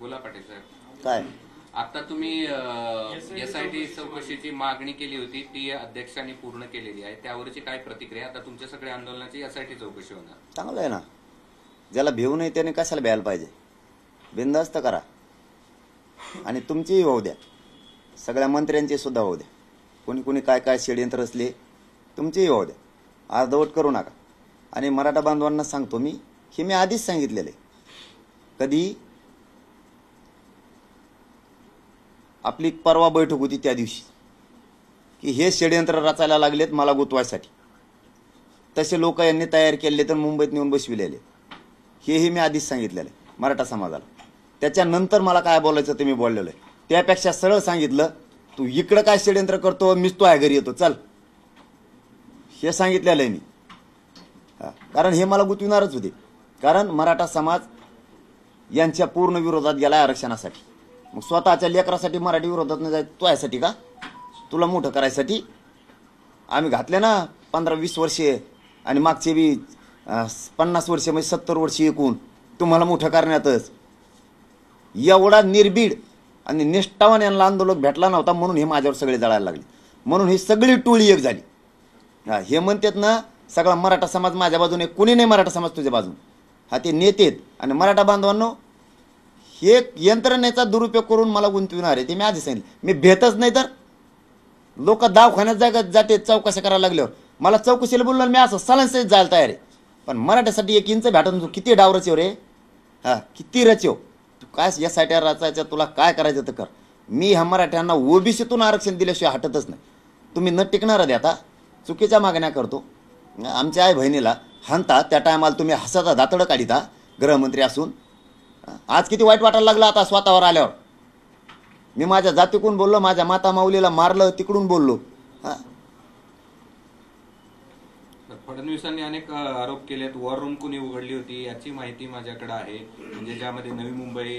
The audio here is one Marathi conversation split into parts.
बोला पाटील साहेब. काय आता तुम्ही SIT चौकशीची मागणी केली होती, ती अध्यक्षांनी पूर्ण केलेली आहे. त्यावरची काय प्रतिक्रिया? आता तुमच्या सगळ्या आंदोलनाची SIT चौकशी होणार. चांगलं आहे ना. ज्याला भिवू नये त्याने कशाला भ्यायला पाहिजे. बिनधास्त करा आणि तुमचीही होऊ द्या, सगळ्या मंत्र्यांची सुद्धा होऊ द्या. कोणी कोणी काय काय षडयंत्र रचले तुमचीही होऊ द्या. अर्धवट करू नका. आणि मराठा बांधवांना सांगतो मी आधीच सांगितलेले, कधी आपली परवा बैठक होती त्या दिवशी, की हे षडयंत्र रचायला लागलेत मला गुतवायसाठी. तसे लोक यांनी तयार केले तर मुंबईत नेऊन बसविलेले, हेही मी आधीच सांगितलेलं आहे मराठा समाजाला. त्याच्यानंतर मला काय बोलायचं ते मी बोललेलो आहे. त्यापेक्षा सरळ सांगितलं, तू इकडं काय षडयंत्र करतो, मीच तो आहे घरी येतो चल, हे सांगितलेलं आहे मी. कारण हे मला गुतविणारच होते. कारण मराठा समाज यांच्या पूर्ण विरोधात गेला आरक्षणासाठी. मग स्वतःच्या लेकरासाठी मराठी विरोधात नाही जायचं तो यासाठी का? तुला मोठं करायसाठी आम्ही घातले ना 15-20 वर्षे, आणि मागचे बी 50 वर्षे म्हणजे 70 वर्षे एकूण तुम्हाला मोठं करण्यातच. एवढा निर्भीड आणि निष्ठावान यांना आंदोलक भेटला नव्हता, म्हणून हे माझ्यावर सगळे जळायला लागले. म्हणून ही सगळी टोळी एक झाली. हे म्हणतात ना सगळा मराठा समाज माझ्या बाजूने, कोणी नाही मराठा समाज तुझ्या बाजून. ते नेतेत. आणि मराठा बांधवांनो, हे यंत्रणेचा दुरुपयोग करून मला गुंतविणार आहे ते मी आधी सांगितलं. मी भेटच नाही तर लोक दवाखान्यात जाते चौकशा करायला लागल्यावर. मला चौकशीला बोलणार मी असं सलांसहित जायला तयार आहे. पण मराठ्यासाठी 1 इंच भेटून तू किती डाव रचव रे, किती रचव तू. काय SIT रचायच्या, तुला काय करायचं तर कर. मी ह्या मराठ्यांना OBCतून आरक्षण दिल्याशिवाय हटतच नाही. तुम्ही न टिकणार दे. आता चुकीच्या मागण्या करतो. आमच्या आई बहिणीला हाणता त्या टायमाला तुम्ही हसाता दातडं काढिता गृहमंत्री असून. आज किती वाईट वाटायला लागलं आता स्वतःवर आल्यावर. मी माझ्या जातीकडून बोललो, माझ्या माता माऊलीला मारलं तिकडून बोललो. फडणवीसांनी अनेक आरोप केलेत. वॉर रूम कुणी उघडली होती याची माहिती माझ्याकडे आहे. म्हणजे ज्यामध्ये नवी मुंबई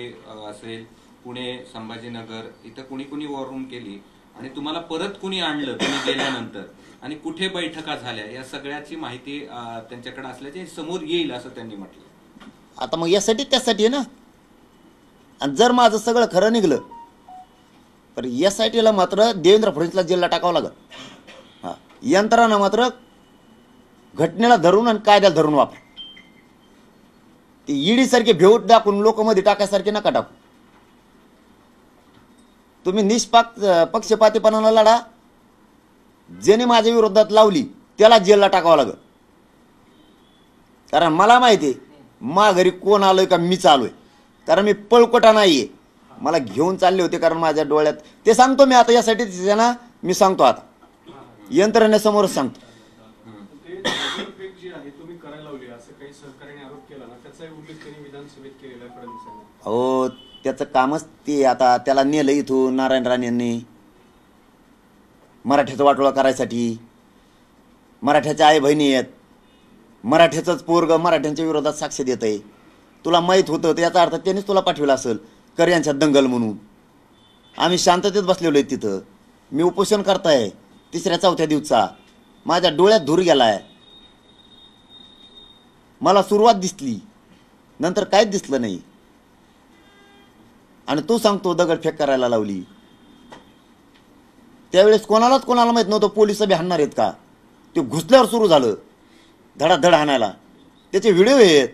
असेल, पुणे, संभाजीनगर, इथं कुणी कुणी वॉर रूम केली आणि तुम्हाला परत कुणी आणलं तुम्ही गेल्यानंतर, आणि कुठे बैठका झाल्या, या सगळ्याची माहिती त्यांच्याकडे असल्याचे समोर येईल असं त्यांनी म्हटलं. आता मग यासाठी त्यासाठी आहे ना. आणि जर माझं सगळं खरं निघलं तर SITला मात्र देवेंद्र फडणवीसला जेलला टाकावं लागल. यंत्रणा मात्र घटनेला धरून आणि कायद्याला धरून वापर. ती ED सारखे भेऊट दाखवून लोक मध्ये टाकायसारखे नका टाकू. तुम्ही पक्षपातीपणाला लढा. ज्याने माझ्या विरोधात लावली त्याला जेलला टाकावं लागल. कारण मला माहिती आहे मा घरी कोण आलोय का मीच आलोय. कारण मी पळकोटा नाहीये. मला घेऊन चालले होते कारण माझ्या डोळ्यात ते सांगतो मी आता. यासाठी ना मी सांगतो आता यंत्रणेसमोरच सांगतो. हो, त्याचं कामच ते. आता त्याला नेलं इथून नारायण राणे यांनी मराठ्याचं वाटोळा करायसाठी. मराठ्याच्या आई बहिणी आहेत. मराठ्याचंच पोरग मराठ्यांच्या विरोधात साक्ष देत आहे. तुला माहीत होतं याचा अर्थ त्यांनीच तुला पाठविला असेल कर यांच्यात दंगल म्हणून. आम्ही शांततेत बसलेलो आहे तिथं. मी उपोषण करताय 3-4 दिवसा. माझ्या डोळ्यात धूर गेलाय. मला सुरुवात दिसली, नंतर काहीच दिसलं नाही. आणि तू सांगतो दगडफेक करायला लावली. त्यावेळेस कोणाला माहित नव्हतं पोलिस बी हाणणार आहेत का. ते घुसल्यावर सुरू झालं धडाधड हाणायला. त्याचे व्हिडिओ आहेत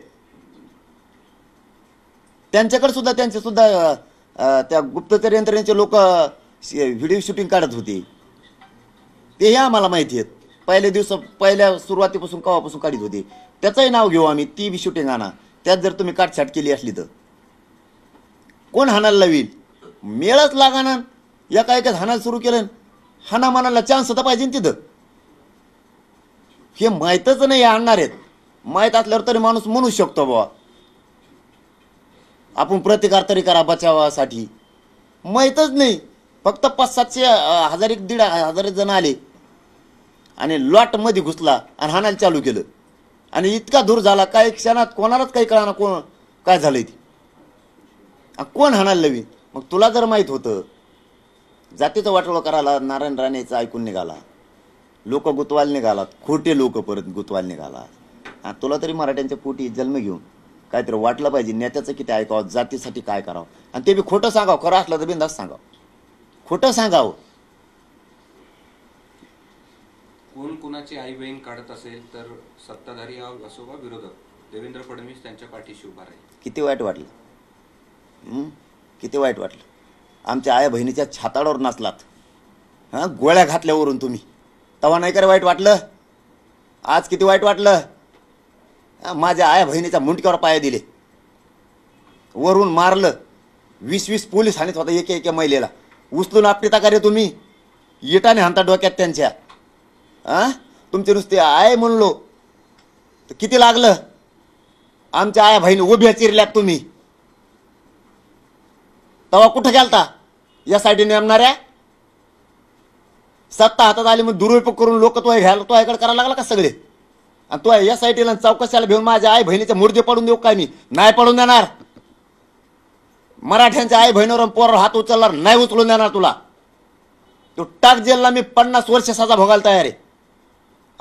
त्यांच्याकडे सुद्धा. त्यांचे सुद्धा त्या गुप्तचर यंत्रणेचे लोक व्हिडिओ शूटिंग काढत होते. तेही आम्हाला माहिती आहेत. पहिल्या सुरुवातीपासून केव्हापासून काढत होते त्याचंही नाव घेऊ आम्ही. ती बी शूटिंग आणा. त्यात जर तुम्ही काटछाट केली असली तर कोण हाणायला लावील. मेळच लागाना. एकाच हाणायला सुरू केलं. हाना मानाला चान्स तर पाहिजे तिथं. हे माहीतच नाही आणणार आहेत. माहीत असल्यावर तरी माणूस म्हणू शकतो बाबा आपण प्रतिकार तरी करा बचावासाठी. माहीतच नाही. फक्त 500-700 1000 1,500 जण आले आणि लॉट मध्ये घुसला आणि हाणायला चालू केलं. आणि इतका दूर झाला काही क्षणात कोणालाच काही कळणार कोण काय झालंय ते. कोण हाणायला लावी. मग तुला जर माहीत होतं जातीचं वाटोळं करायला नारायण राणेचं ऐकून निघाला. लोक गुतवायला निघालात. खोटे लोक परत गुतवायला निघाला. तुला तरी मराठ्यांच्या पोटी जन्म घेऊन काहीतरी वाटलं पाहिजे नेत्याचं किती ऐकावं, जातीसाठी काय करावं, आणि ते बी खोटं सांगावं. खरं असलं तर बिंदास सांगावं, खोटं सांगावं. कोण कुणाची आई बहीण काढत असेल तर सत्ताधारी असो वा विरोधक, देवेंद्र फडणवीस त्यांच्या पाठीशी उभा राहील. किती वाईट वाटलं, किती वाईट वाटलं. आमच्या आया बहिणीच्या छाताडावर नाचलात, हां, गोळ्या घातल्यावरून तुम्ही. तेव्हा नाही करे वाईट वाटलं, आज किती वाईट वाटलं. माझ्या आया बहिणीच्या मुंडक्यावर पाय दिले, वरून मारलं. 20-20 पोलीस हाणीत होता एका महिलेला. उचलून आपली ताकारे तुम्ही इटाने हाणता डोक्यात त्यांच्या. तुमचे नुसते आय म्हणलो तर किती लागलं. आमच्या आया बहिणी उभ्या चिरल्यात तुम्ही. तेव्हा कुठं गेलता यासाठी नेमणाऱ्या. सत्ता हातात आली मग दुरुपयोग करून लोक तो घ्यायला तो ह्याकडे करायला लागला का सगळे. आणि तो यासाठीला चौकशाला घेऊन माझ्या आई बहिणीचे मुर्दे पडून देऊ काय. मी नाही पडून देणार. मराठ्यांच्या आई बहिणीवर पोरावर हात उचलणार नाही, उचलून देणार तुला. तो टाक जेलला मी 50 वर्ष सजा भोगायला तयार आहे.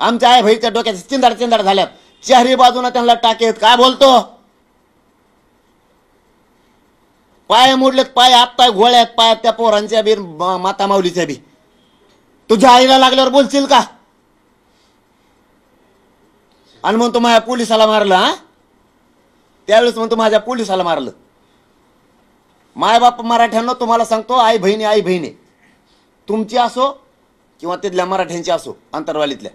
आमच्या आई बहिणीच्या डोक्यात चिंदाड झाल्यात, चारही बाजूला त्यांना टाकेत. काय बोलतो, पाय मोडलेत, पाय आपताय गोळ्यात, पाय त्या पोरांच्या बी माता माऊलीच्या बी. तुझ्या आईला लागल्यावर बोलशील का. आणि म्हणतो माझ्या पोलिसाला मारलं. त्यावेळेस म्हणतो माझ्या पोलिसाला मारलं. मायबाप मराठ्यांना तुम्हाला सांगतो, आई बहिणी तुमची असो किंवा तिथल्या मराठ्यांची असो, अंतरवालीतल्या,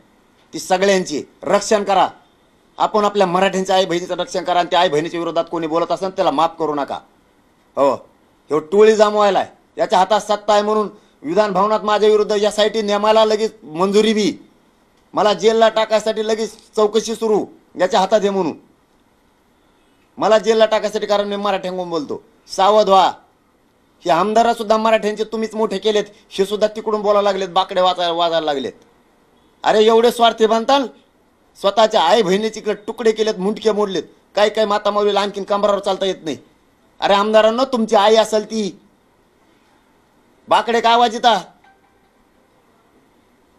ती सगळ्यांची रक्षण करा. आपण आपल्या मराठ्यांच्या आई बहिणीचं रक्षण करा. आणि त्या आई बहिणीच्या विरोधात कोणी बोलत असेल त्याला माफ करू नका. हो, हे टोळी जमवायलाय, याच्या हातात सत्ता आहे म्हणून विधान भवनात माझ्या विरुद्ध यासाठी नेमाला लगेच मंजुरी बी, मला जेलला टाकायसाठी लगेच चौकशी सुरू, याच्या हातात आहे म्हणून मला जेलला टाकायसाठी. कारण मी मराठ्यांकडून बोलतो, सावध व्हा. हे आमदार सुद्धा मराठ्यांचे तुम्हीच मोठे केलेत, हे सुद्धा तिकडून बोलायला लागलेत, बाकडे वाजायला लागलेत. अरे एवढे स्वार्थी बनताल, स्वतःच्या आई बहिणीचे तुकडे केलेत, मुंडके मोडलेत. काही माता माऊलीला आणखीन कंबरावर चालता येत नाही. अरे आमदारांना तुमची आई असेल ती बाकडे काय आवाज येता.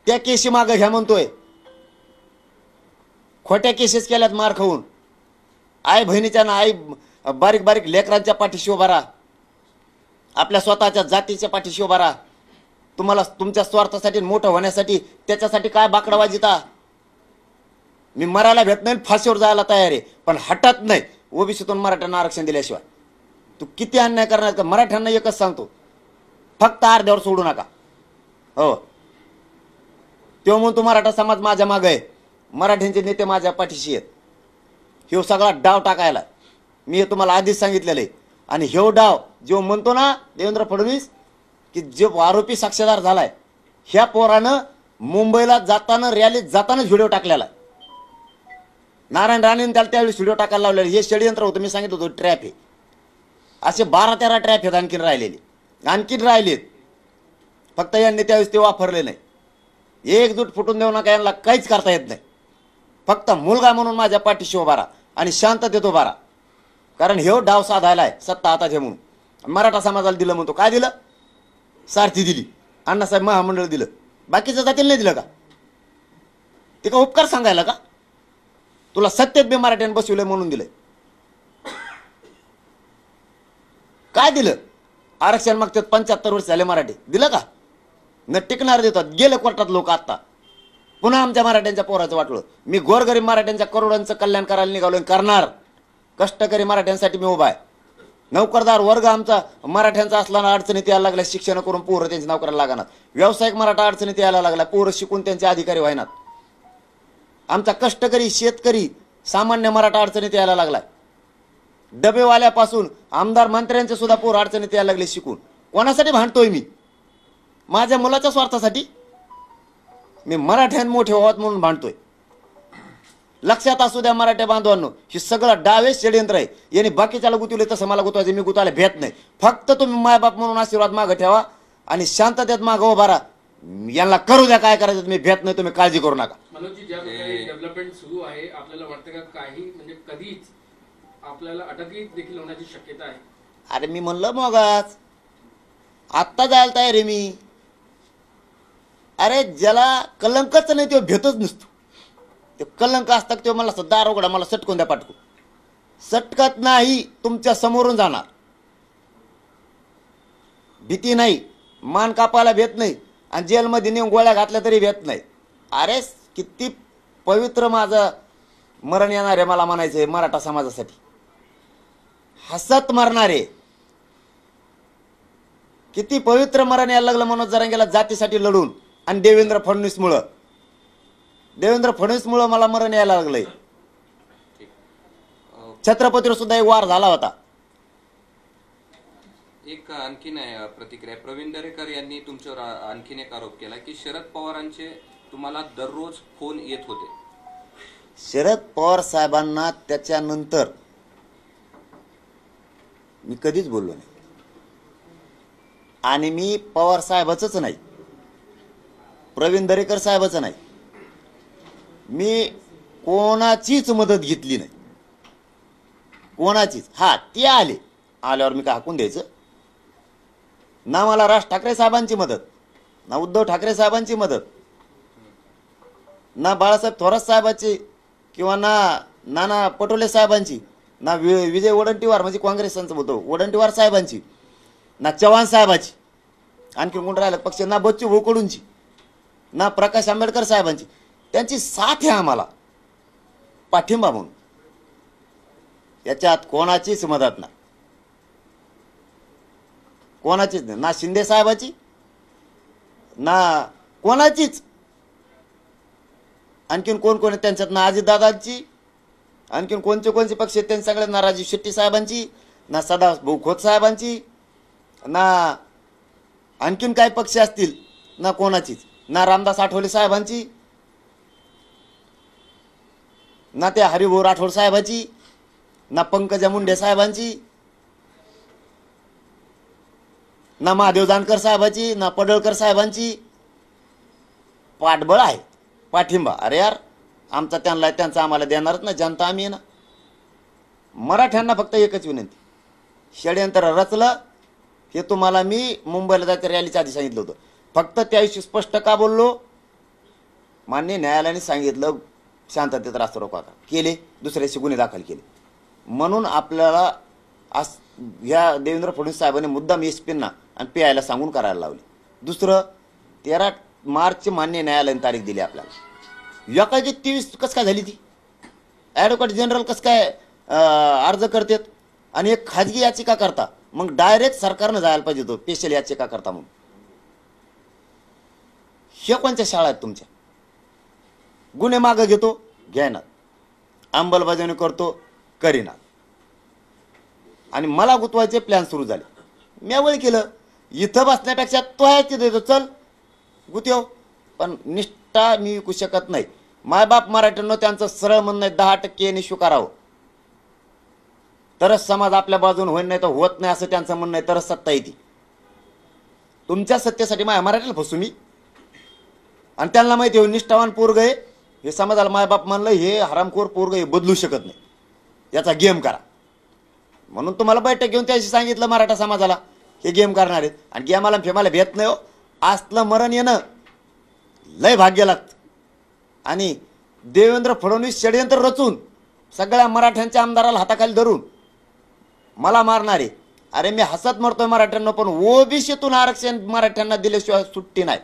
त्या केशी मागं घ्या म्हणतोय. खोट्या केसेस केल्यात मार खाऊन. आई बहिणीच्या ना आई बारीक लेकरांच्या पाठीशी उभा राहा, आपल्या स्वतःच्या जातीच्या पाठीशी उभा राहा. तुम्हाला तुमच्या स्वार्थासाठी मोठं होण्यासाठी त्याच्यासाठी काय बाकडा वाजिता. मी मरायला भेट नाही, फाशीवर जायला तयार आहे, पण हटत नाही ओबीसीतून मराठ्यांना आरक्षण दिल्याशिवाय. तू किती अन्याय करणार का. मराठ्यांना एकच सांगतो, फक्त अर्ध्यावर सोडू नका. हो, तेव्हा म्हणून तो मराठा समाज माझ्या मागे आहे, मराठ्यांचे नेते माझ्या पाठीशी आहेत. ह्यो सगळा डाव टाकायला मी हे तुम्हाला आधीच सांगितलेलं आहे. आणि ह्यो डाव जो म्हणतो ना देवेंद्र फडणवीस की जो आरोपी साक्षीदार झालाय, ह्या पोरानं मुंबईला जाताना रॅलीत जातानाच व्हिडिओ टाकलेला. नारायण राणेंनी त्याला त्यावेळेस व्हिडिओ टाकायला लावलेले. हे षडयंत्र होतं, मी सांगितलं होतं ट्रॅप आहे. असे 12-13 ट्रॅप आहेत आणखीन राहिलेत. फक्त यांनी त्यावेळेस ते वापरले नाही. एकजूट फुटून देऊ नका, यांना काहीच करता येत नाही. फक्त मुलगा म्हणून माझ्या पाठीशी उभा राहा आणि शांततेत उभा राहा. कारण हे डाव साधायलाय सत्ता हातात हे म्हणून. मराठा समाजाला दिलं म्हणतो, काय दिलं. सारथी दिली, अण्णासाहेब महामंडळ दिलं, बाकीच्या जातीला नाही दिलं का. ते का उपकार सांगायला का. तुला सत्तेत बी मराठ्याने बसवलंय म्हणून दिलंय. काय दिलं. आरक्षण मागतात, 75 वर्ष झाले मराठी, दिलं का. न टिकणार देतात. गेले कोर्टात लोक. आता पुन्हा आमच्या मराठ्यांच्या पोराचं वाटलं. मी गोरगरीब मराठ्यांच्या करोडांचं कल्याण करायला निघालोय, करणार. कष्टकरी मराठ्यांसाठी मी उभा आहे. नोकरदार वर्ग आमचा मराठ्यांचा असताना अडचणीत यायला लागल्या. शिक्षण करून पोरं त्यांची नोकऱ्याला लागणार. व्यावसायिक मराठा अडचणीत यायला लागला, पोरं शिकून त्यांचे अधिकारी व्हायनात. आमचा कष्टकरी शेतकरी सामान्य मराठा अडचणीत यायला लागलाय. डबेवाल्यापासून आमदार मंत्र्यांचे सुद्धा पोर अडचणीत यायला लागले शिकून. कोणासाठी भांडतोय मी. माझ्या मुलाच्या स्वार्थासाठी. मी मराठ्यां मोठे व्हावत म्हणून भांडतोय. लक्षात असू द्या मराठ्या बांधवांनो, हे सगळं डावे षडयंत्र आहे. याने बाकीच्याला गुतवले तसं मला गुतवायचं, मी गुतवायला भेट नाही. फक्त तुम्ही मायबाप म्हणून आशीर्वाद मागं ठेवा आणि शांततेत मागं उभा राहा. यांना करू द्या काय करायचं, मी भेट नाही, तुम्ही काळजी करू नका. मनोजी, ज्या प्रकारे डेव्हलपमेंट सुरू आहे, आपल्याला वाटतं का काही म्हणजे कधीच आपल्याला अटकी देखील होण्याची शक्यता आहे. अरे मी म्हणलं मगच आत्ता जायला तयार आहे मी. अरे ज्याला कलंकच नाही तो भेटच नसतो. ते कलंक असतात ते मला दार उघडा, मला सटकून द्या पाठकून. सटकत नाही, तुमच्या समोरून जाणार. भीती नाही, मान कापायला भेट नाही, आणि जेलमध्ये नेऊन गोळ्या घातल्या तरी भेट नाही. अरे किती पवित्र माझं मरण येणार आहे मला म्हणायचंय मराठा समाजासाठी. हसत मरणारे, किती पवित्र मरण यायला लागलं मनोज जरांगेला जातीसाठी लढून. आणि देवेंद्र फडणवीसमुळं मला मरण यायला लागलंय. छत्रपतीवर सुद्धा एक वार झाला होता. एक आणखीन प्रतिक्रिया, प्रवीण दरेकर यांनी तुमच्यावर आणखीन एक आरोप केला की शरद पवारांचे तुम्हाला दररोज फोन येत होते. शरद पवार साहेबांना त्याच्यानंतर मी कधीच बोललो नाही. आणि मी पवार साहेबाचंच नाही, प्रवीण दरेकर साहेबाचं नाही, मी कोणाचीच मदत घेतली नाही, कोणाचीच. हा, ते आल्यावर मी काय हाकून द्यायचं? ना मला राज ठाकरे साहेबांची मदत, ना उद्धव ठाकरे साहेबांची मदत, ना बाळासाहेब थोरात साहेबांची, किंवा ना नाना पटोले साहेबांची, ना विजय वडंटीवार म्हणजे काँग्रेसांचं बोलतो वडंटीवार साहेबांची, ना चव्हाण साहेबाची, आणखी कोण राहिलं पक्ष, ना बच्चू भाऊ कडूंची, ना प्रकाश आंबेडकर साहेबांची. त्यांची साथ आहे आम्हाला पाठिंबा म्हणून. याच्यात कोणाचीच मदत नाही, कोणाचीच नाही. ना शिंदे साहेबाची, ना कोणाचीच. आणखीन कोण कोण त्यांच्यात, ना अजितदादांची, आणखीन कोणते पक्ष आहेत त्यांचे सगळे, ना राजीव शेट्टी साहेबांची, ना सदाभाऊ खोत साहेबांची, ना आणखीन काय पक्ष असतील, ना कोणाचीच. ना रामदास आठवले साहेबांची, ना त्या हरिभाऊ राठोड साहेबांची, ना पंकजा मुंडे साहेबांची, ना महादेव जानकर साहेबांची, ना पडळकर साहेबांची. पाठबळ आहे, पाठिंबा. अरे यार, आमचा त्यांना त्यांचा आम्हाला देणारच ना, जनता आम्ही आहे ना. मराठ्यांना फक्त एकच विनंती, षडयंत्र रचलं हे तुम्हाला मी मुंबईला जायचं रॅलीच्या आधी सांगितलं होतं. फक्त त्याविषयी स्पष्ट का बोललो? मान्य न्यायालयाने सांगितलं शांततेत रास्ता रोको केले, दुसऱ्याशी गुन्हे दाखल केले. म्हणून आपल्याला आज ह्या देवेंद्र फडणवीस साहेबांनी मुद्दाम एसपींना आणि पीआयला सांगून करायला लावले. दुसरं, 13 मार्चची मान्य न्यायालयाने तारीख दिली आपल्याला. एकाची 23 कसं काय झाली ती? ॲडव्होकेट जनरल कसं काय अर्ज करतात आणि एक खाजगी याचिका करता? मग डायरेक्ट सरकारनं जायला पाहिजे तो स्पेशल याचिका करता म्हणून. हे कोणत्या शाळा आहेत तुमच्या? गुन्हे मागं घेतो, घ्यायना, अंमलबजावणी करतो, करीना. आणि मला गुतवायचे प्लॅन सुरू झाले. मी वेळ केलं, इथं बसण्यापेक्षा तो आहे तिथे देतो, चल गुत्यो. पण निष्ठा मी विकू शकत नाही. मायबाप मराठ्यांनो त्यांचं सरळ म्हणणं आहे 10% यांनी स्वीकारावं, तरच समाज आपल्या बाजून होईल, नाही तर होत नाही असं त्यांचं म्हणणं आहे, तरच सत्ता येते. तुमच्या सत्तेसाठी माझ्या मराठ्याला फसू मी? आणि त्यांना माहिती आहे निष्ठावान पोरग आहे, हे समाजाला मायबाप म्हणलं, हे हरामखोर पोरग हे बदलू शकत नाही, याचा गेम करा. म्हणून तुम्हाला बैठक घेऊन त्याशी सांगितलं मराठा समाजाला हे गेम करणार आहेत. आणि गेमाला फेमाला भेट नाही हो. असलं मरण येणं लय भाग्य लागतं. आणि देवेंद्र फडणवीस षडयंत्र रचून सगळ्या मराठ्यांच्या आमदाराला हाताखाली धरून मला मारणारे. अरे मी हसत मरतोय मराठ्यांना, पण ओबीसीतून आरक्षण मराठ्यांना दिल्याशिवाय सुट्टी नाही.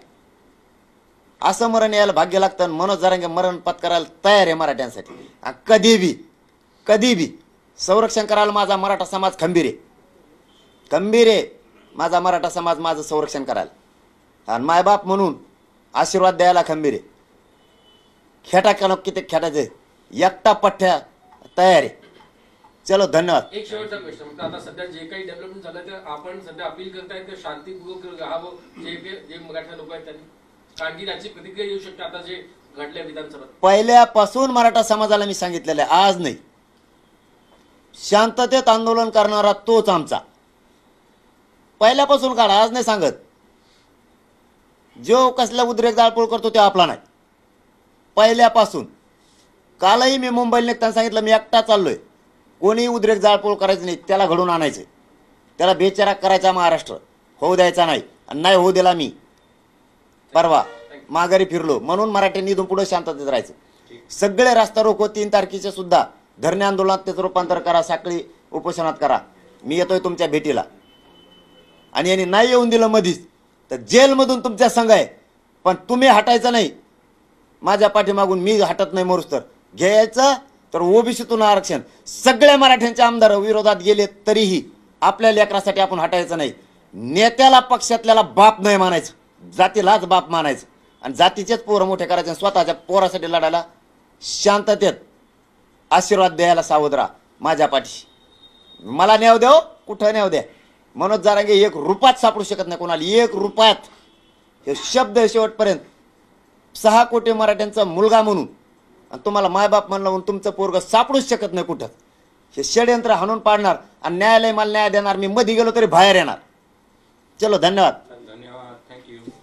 असं मरण यायला भाग्य लागतं. मनोज जरांगे मरण पत्करायला तयार आहे मराठ्यांसाठी. कधी बी संरक्षण करायला माझा मराठा समाज खंबीर आहे. माझा मराठा समाज माझं संरक्षण करायला, आणि मायबाप म्हणून आशीर्वाद द्यायला खंबीर आहे. खेटा किती खेटायचे, एकटा पठ्ठ्या तयार आहे. चलो, धन्यवाद. एक शेवटचा प्रश्न, आता सध्या जे काही डेव्हलपमेंट झालं तर आपण सध्या अपील करतायत की शांतीपूर्वक राहावं, जे मराठा लोक आहेत त्यांनी, कारण की त्याची प्रतिक्रिया येऊ शकते आता जे घडले विधानसभेत. पहिल्यापासून मराठा समाजाला मी सांगितलेलं आहे, आज नाही. शांततेत आंदोलन करणारा तोच आमचा. पहिल्यापासून काढा, आज नाही सांगत. जो कसला उद्रेक जाळपोळ करतो ते आपला नाही. पहिल्यापासून. कालही मी मुंबईला निघताना सांगितलं, मी एकटा चाललोय, कोणी उद्रेक जाळपोळ करायचं नाही, त्याला घडून आणायचं, त्याला बेचारा करायचा महाराष्ट्र, होऊ द्यायचा नाही. आणि नाही होऊ दिला मी. परवा माघारी फिरलो. म्हणून मराठ्यांनी इथून पुढे शांततेत राहायचं. सगळे रास्ता रोको 3 तारखेचे सुद्धा धरणे आंदोलनात त्याचं रूपांतर करा, साखळी उपोषणात करा, मी येतोय तुमच्या भेटीला. आणि यांनी नाही येऊन दिलं मधीच तर जेलमधून तुमच्या संघ आहे, पण तुम्ही हटायचं नाही. माझ्या पाठीमागून मी हटत नाही मोरूस तर घ्यायचं तर ओबीसीतून आरक्षण. सगळ्या मराठ्यांचे आमदार विरोधात गेले तरीही आपल्या लेकरासाठी आपण हटायचं नाही. नेत्याला पक्षातल्याला बाप नाही मानायचं, जातीलाच बाप मानायचं आणि जातीचेच पोरं मोठे करायचे. स्वतःच्या पोरासाठी लढायला शांततेत आशीर्वाद द्यायला सावध राहा माझ्या पाठीशी. मला न्याव द्या, कुठं न्याव द्या. मनोज जारांगे 1 रुपयात सापडू शकत नाही कोणाला, 1 रुपयात. हे शब्द शेवटपर्यंत. 6 कोटी मराठ्यांचा मुलगा म्हणून आणि तुम्हाला मायबाप म्हणलं म्हणून तुमचं पोरग सापडूच शकत नाही कुठं. हे षडयंत्र हाणून पाडणार आणि न्यायालय मला न्याय देणार, मी मध्ये गेलो तरी बाहेर येणार. चलो, धन्यवाद.